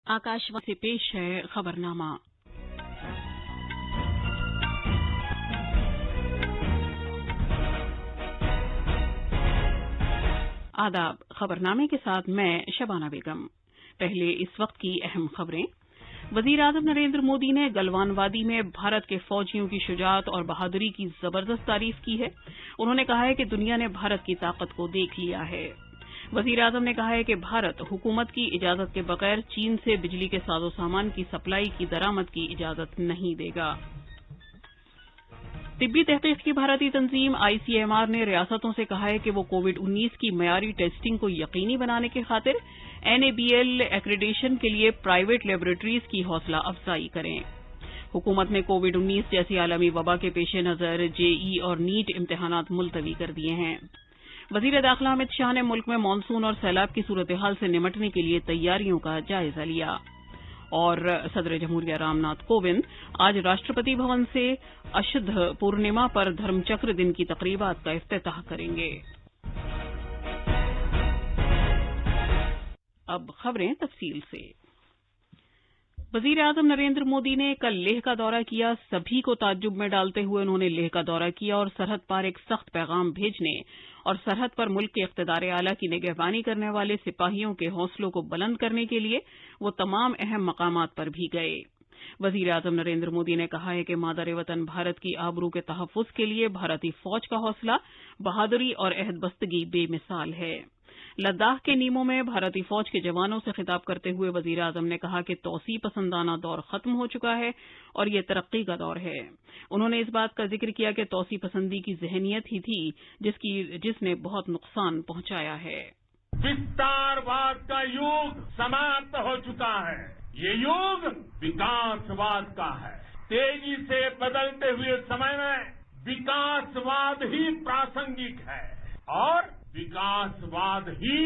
आकाशवाणी से पेश है खबरनामा। आदाब। खबरनामे के साथ मैं शबाना बेगम। पहले इस वक्त की अहम खबरें। वजीर आजम नरेंद्र मोदी ने गलवान वादी में भारत के फौजियों की शुजाअत और बहादुरी की जबरदस्त तारीफ की है। उन्होंने कहा है कि दुनिया ने भारत की ताकत को देख लिया है। वजीर आजम ने कहा है कि भारत हुकूमत की इजाजत के बगैर चीन से बिजली के साजो सामान की सप्लाई की दरामद की इजाजत नहीं देगा। तिब्बी तहकीक की भारतीय तंजीम ICMR ने रियासतों से कहा है कि वो कोविड-19 की मयारी टेस्टिंग को यकीनी बनाने की खातिर NABL एक्रेडिटेशन के लिए प्राइवेट लेबोरेटरीज की हौसला अफजाई करें। हुकूमत ने कोविड-19 जैसी आलमी वबा के पेश नजर JE और नीट इम्तिहानात मुलतवी कर दिए हैं। वजीर दाखिला अमित शाह ने मुल्क में मानसून और सैलाब की सूरत-ए-हाल से निमटने के लिए तैयारियों का जायजा लिया। और सदर जमहूरिया रामनाथ कोविंद आज राष्ट्रपति भवन से अशुद्ध पूर्णिमा पर धर्मचक्र दिन की तकरीबात का इफ्तिताह करेंगे। अब खबरें तफसील से। वजीर आजम नरेंद्र मोदी ने कल लेह का दौरा किया। सभी को ताज्जुब में डालते हुए उन्होंने लेह का दौरा किया और सरहद पार एक सख्त पैगाम भेजने और सरहद पर मुल्क के इख्तिदार आला की निगहबानी करने वाले सिपाहियों के हौसलों को बुलंद करने के लिए वो तमाम अहम मकामात पर भी गए। वजीर आजम नरेंद्र मोदी ने कहा है कि मादर वतन भारत की आबरू के तहफ़्फ़ुज़ के लिए भारतीय फौज का हौसला, बहादुरी और अहदबस्तगी बेमिसाल है। लद्दाख के नीमो में भारतीय फौज के जवानों से खिताब करते हुए वजीर आजम ने कहा कि तौसी पसंदाना दौर खत्म हो चुका है और ये तरक्की का दौर है। उन्होंने इस बात का जिक्र किया कि तौसी पसंदी की जहनियत ही थी जिसने बहुत नुकसान पहुंचाया है। विस्तारवाद का युग समाप्त हो चुका है। ये युग विकासवाद का है। तेजी से बदलते हुए समय में विकासवाद ही प्रासंगिक है और विकासवाद ही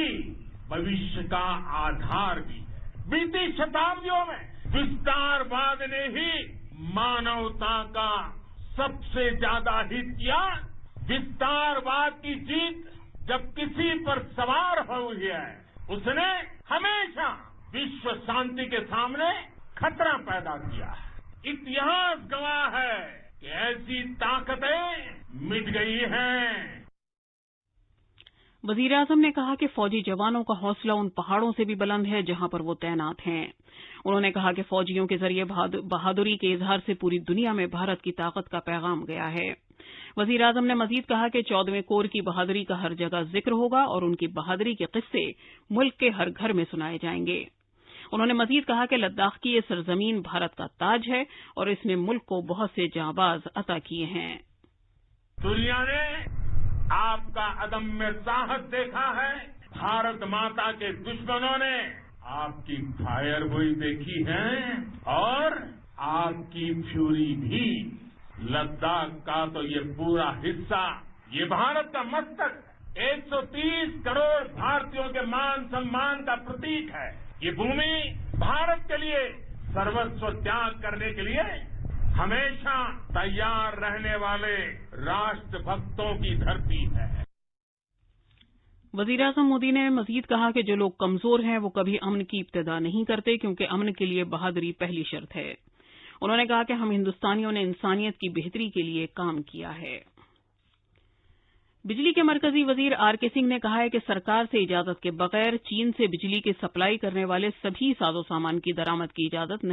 भविष्य का आधार भी है। बीती शताब्दियों में विस्तारवाद ने ही मानवता का सबसे ज्यादा हित किया। विस्तारवाद की जीत जब किसी पर सवार हुई है, उसने हमेशा विश्व शांति के सामने खतरा पैदा किया है। इतिहास गवाह है कि ऐसी ताकतें मिट गई हैं। वजीर आजम ने कहा कि फौजी जवानों का हौसला उन पहाड़ों से भी बुलंद है जहां पर वो तैनात हैं। उन्होंने कहा कि फौजियों के जरिए बहादुरी के इजहार से पूरी दुनिया में भारत की ताकत का पैगाम गया है। वजीर आजम ने मजीद कहा कि 14वें कोर की बहादुरी का हर जगह जिक्र होगा और उनकी बहादुरी के किस्से मुल्क के हर घर में सुनाए जाएंगे। उन्होंने मजीद कहा कि लद्दाख की ये सरजमीन भारत का ताज है और इसने मुल्क को बहुत से जांबाज अता किए हैं। दुनिया ने आपका अदम्य साहस देखा है। भारत माता के दुश्मनों ने आपकी फायरगोई देखी है और आपकी फ्यूरी भी। लद्दाख का तो ये पूरा हिस्सा, ये भारत का मस्तक, 130 करोड़ भारतीयों के मान सम्मान का प्रतीक है। ये भूमि भारत के लिए सर्वस्व त्याग करने के लिए हमेशा तैयार रहने वाले राष्ट्रभक्तों की धरती है। वजीर आजम मोदी ने मजीद कहा कि जो लोग कमजोर हैं वो कभी अमन की इब्तिदा नहीं करते, क्योंकि अमन के लिए बहादुरी पहली शर्त है। उन्होंने कहा कि हम हिंदुस्तानियों ने इंसानियत की बेहतरी के लिए काम किया है। बिजली के मरकजी वजीर RK सिंह ने कहा है कि सरकार से इजाजत के बगैर चीन से बिजली की सप्लाई करने वाले सभी साजो सामान की दरामद की इजाजत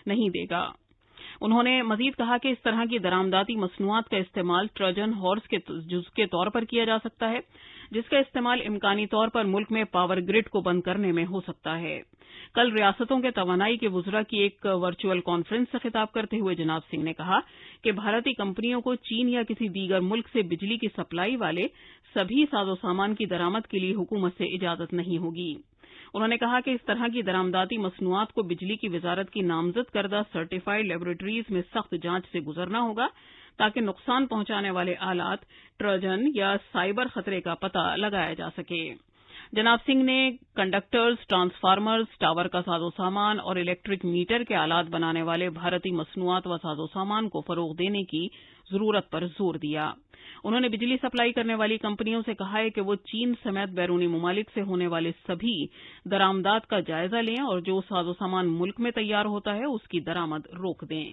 नहीं देगा। उन्होंने मजीद कहा कि इस तरह की दरामदाती मसनूआत का इस्तेमाल ट्रोजन हॉर्स के जुज़ के तौर पर किया जा सकता है, जिसका इस्तेमाल इम्कानी तौर पर मुल्क में पावर ग्रिड को बंद करने में हो सकता है। कल रियासतों के तवानाई के वुज़रा की एक वर्चुअल कॉन्फ्रेंस से खिताब करते हुए जनाब सिंह ने कहा कि भारतीय कंपनियों को चीन या किसी दीगर मुल्क से बिजली की सप्लाई वाले सभी साजो सामान की दरामद के लिए हुकूमत से इजाजत नहीं होगी। उन्होंने कहा कि इस तरह की दरामदाती मसनूआत को बिजली की वजारत की नामजद करदा सर्टिफाइड लेबोरेटरीज में सख्त जांच से गुजरना होगा, ताकि नुकसान पहुंचाने वाले आलात, ट्रोजन या साइबर खतरे का पता लगाया जा सके। जनाब सिंह ने कंडक्टर्स, ट्रांसफार्मर्स, टावर का साजो सामान और इलेक्ट्रिक मीटर के आलात बनाने वाले भारतीय मसनूआत व साजो सामान को फरोग देने की जरूरत पर जोर दिया। उन्होंने बिजली सप्लाई करने वाली कंपनियों से कहा है कि वो चीन समेत बैरूनी ममालिक से होने वाले सभी दरामदात का जायजा लें और जो साजो सामान मुल्क में तैयार होता है उसकी दरामद रोक दें।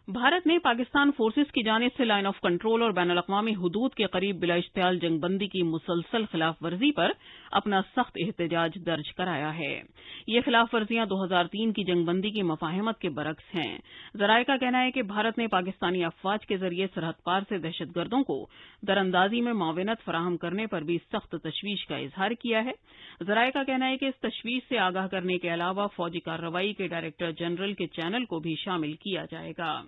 भारत ने पाकिस्तान फोर्सेस की जानिब से लाइन ऑफ कंट्रोल और बैनुल-अक़वामी हुदूद के करीब बिला इश्तियाल जंगबंदी की मुसलसल खिलाफ वर्जी पर अपना सख्त एहतजाज दर्ज कराया है। ये खिलाफ वर्जियां 2003 की जंगबंदी की मफाहिमत के बरक्स हैं। ज़राए का कहना है कि भारत ने पाकिस्तानी अफवाज के जरिए सरहद पार से दहशतगर्दों को दरअंदाजी में मुआवनत फराहम करने पर भी सख्त तशवीश का इजहार किया है। ज़राए का कहना है कि इस तशवीश से आगाह करने के अलावा फौजी कार्रवाई के डायरेक्टर जनरल के चैनल को भी शामिल किया जाएगा।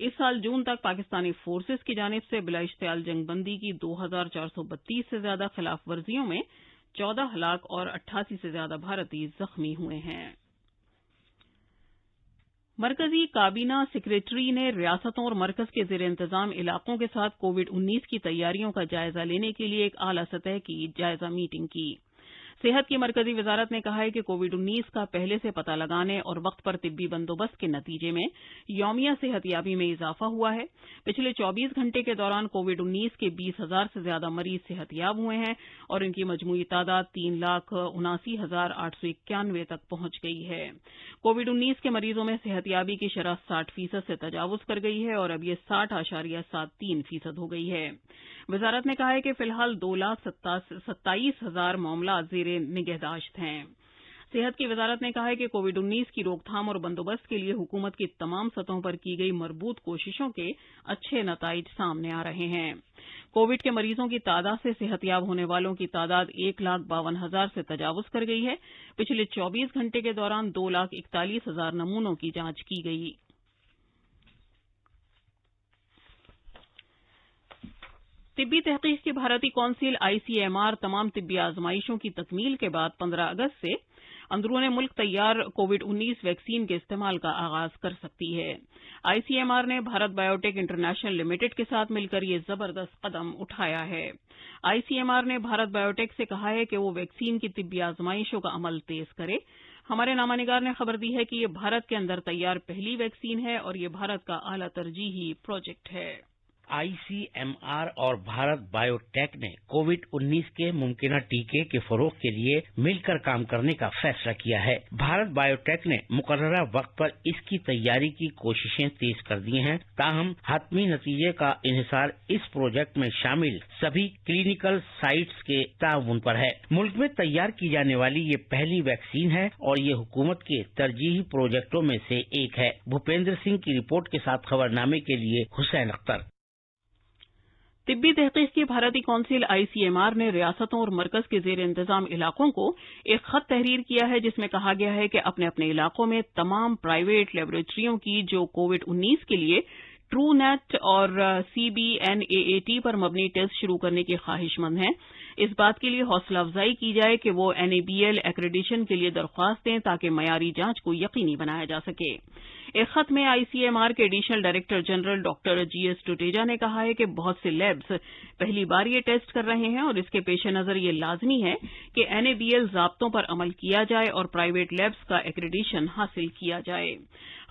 इस साल जून तक पाकिस्तानी फोर्सेस की जानिब से बिला इश्तियाल जंगबंदी की 2432 से ज्यादा खिलाफ वर्जियों में 14 हलाक और 88 से ज्यादा भारतीय जख्मी हुए हैं। मरकजी काबीना सेक्रेटरी ने रियासतों और मरकज के जेर इंतजाम इलाकों के साथ कोविड-19 की तैयारियों का जायजा लेने के लिए एक आला सतह की जायजा मीटिंग की। सेहत की मरकजी वजारत ने कहा है कि कोविड-19 का पहले से पता लगाने और वक्त पर तिब्बी बंदोबस्त के नतीजे में यौमिया सेहतियाबी में इजाफा हुआ है। पिछले 24 घंटे के दौरान कोविड-19 के 20,000 से ज्यादा मरीज सेहतियाब हुए हैं और इनकी मजमूई तादाद 3,79,891 तक पहुंच गई है। कोविड-19 के मरीजों में सेहतियाबी की शरह 60% से तजावुज कर गई है और अब ये 60.73% हो गई है। वजारत ने कहा है कि फिलहाल 2,27,000 मामला ज़ेरे निगहदाश्त हैं। सेहत की वजारत ने कहा है कि कोविड-19 की रोकथाम और बंदोबस्त के लिए हुकूमत की तमाम सतहों पर की गई मरबूत कोशिशों के अच्छे नताइज सामने आ रहे हैं। कोविड के मरीजों की तादाद से सेहतियाब होने वालों की तादाद 1,52,000 से तजावुज कर गई है। पिछले 24 घंटे के दौरान 2,41,000 नमूनों की जांच की गई। तिब्बी तहकीक की भारतीय कौंसिल ICMR तमाम तिब्बी आजमाइशों की तकमील के बाद 15 अगस्त से अंदरूने मुल्क तैयार कोविड-19 वैक्सीन के इस्तेमाल का आगाज कर सकती है। ICMR ने भारत बायोटेक इंटरनेशनल लिमिटेड के साथ मिलकर ये जबरदस्त कदम उठाया है। ICMR ने भारत बायोटेक से कहा है कि वो वैक्सीन की तिब्बी आजमाइशों का अमल तेज करे। हमारे नामानिगार ने खबर दी है कि ये भारत के अंदर तैयार पहली वैक्सीन है और ये भारत का आला तरजीही प्रोजेक्ट है। ICMR और भारत बायोटेक ने कोविड-19 के मुमकिन टीके के फरोग के लिए मिलकर काम करने का फैसला किया है। भारत बायोटेक ने मुकर्ररा वक्त पर इसकी तैयारी की कोशिशें तेज कर दी हैं। ताहम हतमी नतीजे का इन्हिसार इस प्रोजेक्ट में शामिल सभी क्लिनिकल साइट्स के ताउन पर है। मुल्क में तैयार की जाने वाली ये पहली वैक्सीन है और ये हुकूमत के तरजीही प्रोजेक्टों में से एक है। भूपेंद्र सिंह की रिपोर्ट के साथ खबरनामे के लिए हुसैन अख्तर। तिब्बी तहकीक की भारतीय कौंसिल ICMR ने रियासतों और मरकज के जेर इंतजाम इलाकों को एक खत तहरीर किया है जिसमें कहा गया है कि अपने अपने इलाकों में तमाम प्राइवेट लेबोरेटरियों की जो कोविड-19 के लिए ट्रूनेट और CBNAAT पर मबनी टेस्ट शुरू करने की ख्वाहिशमंद हैं, इस बात के लिए हौसला अफजाई की जाए कि वो NABL एक्रेडिशन के लिए दरख्वास्त दें ताकि मयारी जांच को यकीनी बनाया जा सके। एक खत में ICMR के additional director general doctor GS Tuteja ने कहा है कि बहुत से लैब्स पहली बार ये टेस्ट कर रहे हैं और इसके पेश नजर ये लाजमी है कि NABL ज़ाब्तों पर अमल किया जाए और प्राइवेट लैब्स का एक्रेडिशन हासिल किया जाए।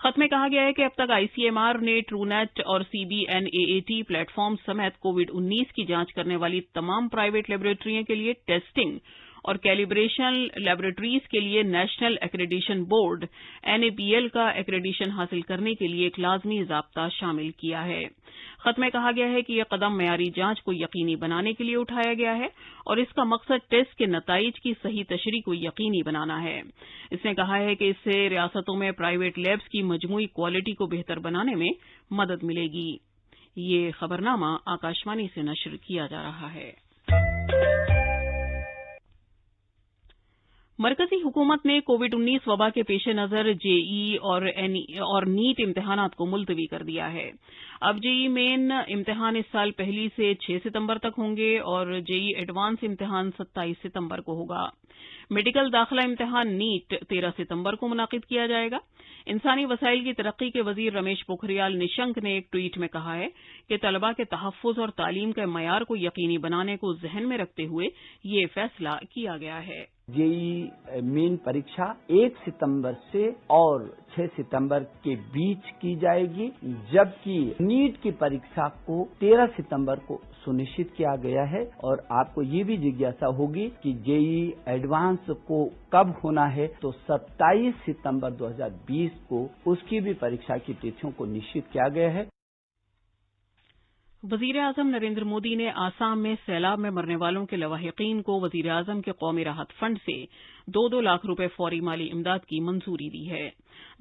खत में कहा गया है कि अब तक ICMR ने ट्रूनेट और CBNAAT प्लेटफॉर्म समेत कोविड-19 की जांच करने वाली तमाम प्राइवेट लेबोरेटरियों के लिए टेस्टिंग और कैलिब्रेशन लेबोरेटरीज के लिए नेशनल एक्रेडिशन बोर्ड NABL का एक्रेडिशन हासिल करने के लिए एक लाजमी ज़ाब्ता शामिल किया है। खत में कहा गया है कि यह कदम मयारी जांच को यकीनी बनाने के लिए उठाया गया है और इसका मकसद टेस्ट के नताइज की सही तशरीह को यकीनी बनाना है। इसने कहा है कि इससे रियासतों में प्राइवेट लैब्स की मजमूई क्वालिटी को बेहतर बनाने में मदद मिलेगी। ये खबरनामा आकाशवाणी से नश्र किया जा रहा है। मरकजी हुकूमत ने कोविड-19 वबा के पेश नज़र JEE और नीट इम्तिहानात को मुलतवी कर दिया है। अब JEE मेन इम्तिहान इस साल 1 से 6 सितंबर तक होंगे और JEE एडवांस इम्तिहान 27 सितंबर को होगा। मेडिकल दाखिला इम्तिहान नीट 13 सितंबर को मुनाकिद किया जाएगा। इंसानी वसाइल की तरक्की के वजीर रमेश पोखरियाल निशंक ने एक ट्वीट में कहा है कि तलबा के तहफ़्फ़ुज़ और तालीम के मयार को यकीनी बनाने को जहन में रखते हुए ये फैसला किया गया है। जेई मेन परीक्षा 1 सितंबर से और 6 सितंबर के बीच की जाएगी, जबकि नीट की परीक्षा को 13 सितंबर को सुनिश्चित किया गया है। और आपको ये भी जिज्ञासा होगी कि जेई एडवांस को कब होना है, तो 27 सितंबर 2020 को उसकी भी परीक्षा की तिथियों को निश्चित किया गया है। वजीर आजम नरेंद्र मोदी ने आसाम में सैलाब में मरने वालों के लवाहिकीन को वजीर आजम के कौमी राहत फंड से 2-2 लाख रुपए फौरी माली इमदाद की मंजूरी दी है।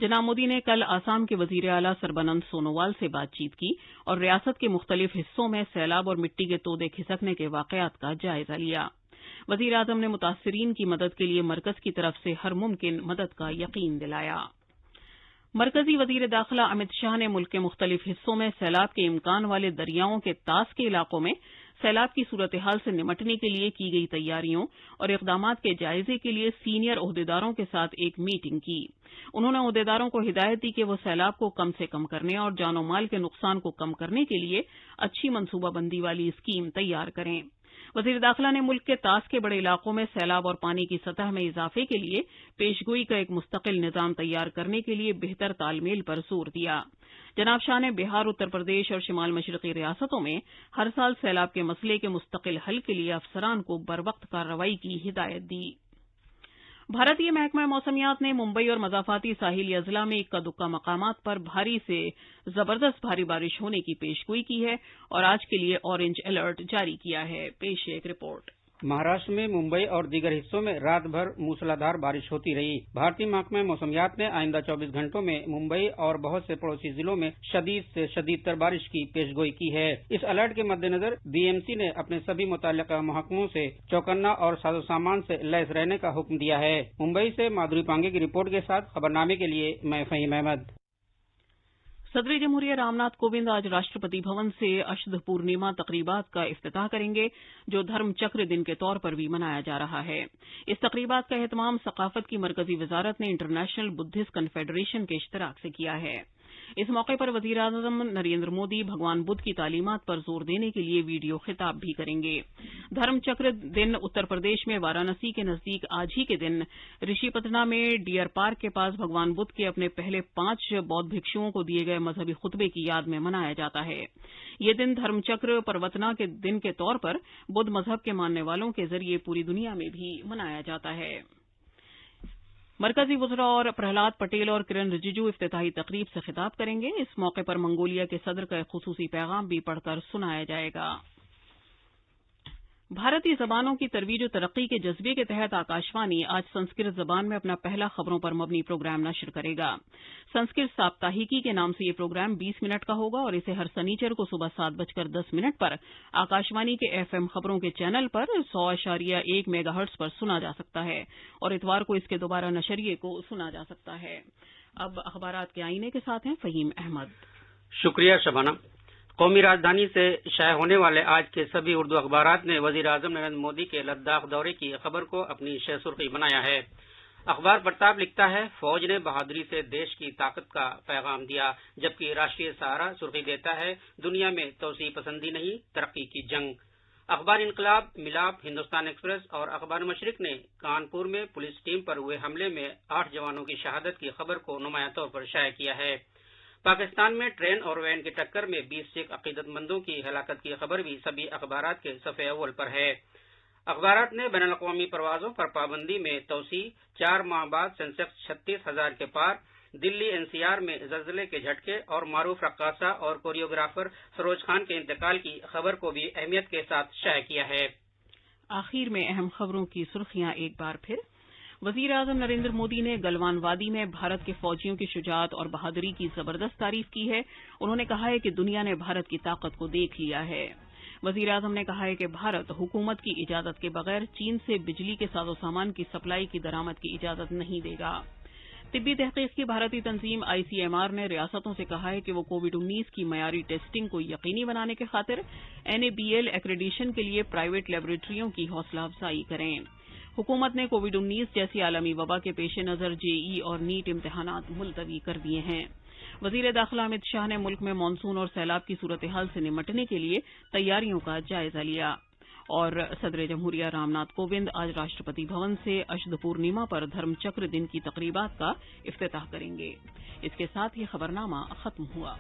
जनाब मोदी ने कल आसाम के वजीर आला सर्बानंद सोनोवाल से बातचीत की और रियासत के मुख्तलिफ हिस्सों में सैलाब और मिट्टी के तोदे खिसकने के वाकयात का जायजा लिया। वजीर आजम ने मुतासिरीन की मदद के लिए मरकज की तरफ से हर मुमकिन मदद का यकीन दिलाया। मरकजी वजीर दाखिला अमित शाह ने मुल्क के मुख्तलिफ हिस्सों में सैलाब के इम्कान वाले दरियाओं के तास के इलाकों में सैलाब की सूरत हाल से निमटने के लिए की गई तैयारियों और इकदामात के जायजे के लिए सीनियर ओहदेदारों के साथ एक मीटिंग की। उन्होंने ओहदेदारों को हिदायत दी कि वो सैलाब को कम से कम करने और जानो माल के नुकसान को कम करने के लिए अच्छी मनसूबाबंदी वाली स्कीम तैयार करें। वजीर दाखिला ने मुल्क के तास के बड़े इलाकों में सैलाब और पानी की सतह में इजाफे के लिए पेशगोई का एक मुस्तकिल निजाम तैयार करने के लिए बेहतर तालमेल पर जोर दिया। जनाब शाह ने बिहार, उत्तर प्रदेश और शिमाल मशरकी रियासतों में हर साल सैलाब के मसले के मुस्तकिल हल के लिए अफसरान को बरवक्त कार्रवाई की हिदायत दी। भारतीय महकमा मौसमियात ने मुंबई और मज़ाफाती साहिली अजला में इक्का दुक्का मकामात पर भारी से जबरदस्त भारी बारिश होने की पेशगोई की है और आज के लिए ऑरेंज अलर्ट जारी किया है। पेश है एक रिपोर्ट। महाराष्ट्र में मुंबई और दीगर हिस्सों में रात भर मूसलाधार बारिश होती रही। भारतीय महकमा मौसमियात ने आइंदा 24 घंटों में मुंबई और बहुत से पड़ोसी जिलों में शदीद से शदीदतर बारिश की पेशगोई की है। इस अलर्ट के मद्देनजर बीएमसी ने अपने सभी मुतल्लिका महकमों से चौकन्ना और साजो सामान से लैस रहने का हुक्म दिया है। मुंबई से माधुरी पांगे की रिपोर्ट के साथ खबरनामे के लिए मैं फहीम अहमद। सदर जमहूरिया रामनाथ कोविंद आज राष्ट्रपति भवन से अशद पूर्णिमा तकरीबात का इफ्तिताह करेंगे, जो धर्म चक्र दिन के तौर पर भी मनाया जा रहा है। इस तकरीबात का एहतमाम सकाफत की मरकजी वजारत ने इंटरनेशनल बुद्धिस्ट कन्फेडरेशन के इश्तराक से किया है। इस मौके पर वजीर आजम नरेंद्र मोदी भगवान बुद्ध की तालीमात पर जोर देने के लिए वीडियो खिताब भी करेंगे। धर्म चक्र दिन उत्तर प्रदेश में वाराणसी के नजदीक आज ही के दिन ऋषिपतना में डियर पार्क के पास भगवान बुद्ध के अपने पहले 5 बौद्ध भिक्षुओं को दिए गए मजहबी खुतबे की याद में मनाया जाता है। ये दिन धर्मचक्र परवतना के दिन के तौर पर बुद्ध मजहब के मानने वालों के जरिए पूरी दुनिया में भी मनाया जाता है। मरकजी वज़रा और प्रहलाद पटेल और किरण रिजिजू इफ्तिताही तकरीब से खिताब करेंगे। इस मौके पर मंगोलिया के सदर का एक खुसूसी पैगाम भी पढ़कर सुनाया जाएगा। भारतीय जबानों की तरवीज और तरक्की के जज्बे के तहत आकाशवाणी आज संस्कृत जबान में अपना पहला खबरों पर मबनी प्रोग्राम नश्र करेगा। संस्कृत साप्ताहिकी के नाम से ये प्रोग्राम 20 मिनट का होगा और इसे हर शनिचर को सुबह 7:10 पर आकाशवाणी के एफएम खबरों के चैनल पर 100.1 मेगाहर्ट्ज पर सुना जा सकता है और इतवार को इसके दोबारा नशरिये को सुना जा सकता है। अब अखबारात के आईने के साथ हैं फहीम अहमद। शुक्रिया शबाना। कौमी राजधानी से शाये होने वाले आज के सभी उर्दू अखबारात ने वजीर आजम नरेंद्र मोदी के लद्दाख दौरे की खबर को अपनी शह सुर्खी बनाया है। अखबार प्रताप लिखता है, फौज ने बहादुरी से देश की ताकत का पैगाम दिया, जबकि राष्ट्रीय सहारा सुर्खी देता है, दुनिया में तोसी पसंदी नहीं, तरक्की की जंग। अखबार इनकलाब, मिलाप, हिंदुस्तान एक्सप्रेस और अखबार मशरिक ने कानपुर में पुलिस टीम पर हुए हमले में 8 जवानों की शहादत की खबर को नुमाया तौर पर शाया किया है। पाकिस्तान में ट्रेन और वैन की टक्कर में 20 सिख अकीदतमंदों की हलाकत की खबर भी सभी अखबारात के सफ़े अव्वल पर है। अखबारात ने बैनुल अक़वामी परवाजों पर पाबंदी में तोसी, 4 माह बाद सेंसेक्स 36,000 के पार, दिल्ली एनसीआर में ज़लज़ले के झटके और मारूफ रक्कासा और कोरियोग्राफर सरोज खान के इंतकाल की खबर को भी अहमियत के साथ शाया किया है। आखिर में अहम खबरों की सुर्खियां एक बार फिर। वजीर आजम नरेंद्र मोदी ने गलवान वादी में भारत के फौजियों की शुजाअत और बहादुरी की जबरदस्त तारीफ की है। उन्होंने कहा है कि दुनिया ने भारत की ताकत को देख लिया है। वजीर आजम ने कहा है कि भारत हुकूमत की इजाजत के बगैर चीन से बिजली के साजो सामान की सप्लाई की दरामद की इजाजत नहीं देगा। तिब्बी तहकीक की भारतीय तंजीम आईसीएमआर ने रियासतों से कहा है कि वो कोविड-19 की मयारी टेस्टिंग को यकीनी बनाने की खातिर एनएबीएल एक्रेडिशन के लिए प्राइवेट लेबोरेटरियों की हौसला अफजाई करें। हुकूमत ने कोविड-19 जैसी आलमी वबा के पेश नजर जेई और नीट इम्तिहानात मुलतवी कर दिए हैं। वजीर दाखिला अमित शाह ने मुल्क में मानसून और सैलाब की सूरत हाल से निमटने के लिए तैयारियों का जायजा लिया। और सदर जमहूरिया रामनाथ कोविंद आज राष्ट्रपति भवन से अशुद पूर्णिमा पर धर्मचक्र दिन की तकरीबात का इफ्तिताह करेंगे। इसके साथ ही खबरनामा खत्म हुआ।